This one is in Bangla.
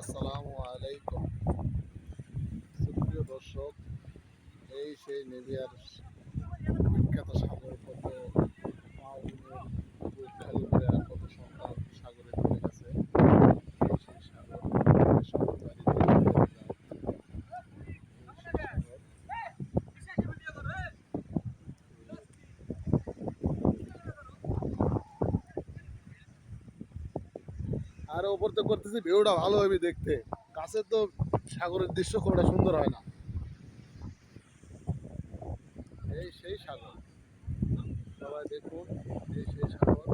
আসসালামু আলাইকুম সুপ্রিয় দর্শক, এই সেই নেভিয়ার বিখ্যাত সাগর কত মাউনের বুক খালি করে আর কত সন্তান সাগরে চলে গেছে। এই সেই সাগর সবার বাড়িতে আর ওপর তো করতেছি ভিউটা ভালো হবে দেখতে, কাছে তো সাগরের দৃশ্য খুব একটা সুন্দর হয় না। এই সেই সাগর, সবাই দেখুন, এই সেই সাগর।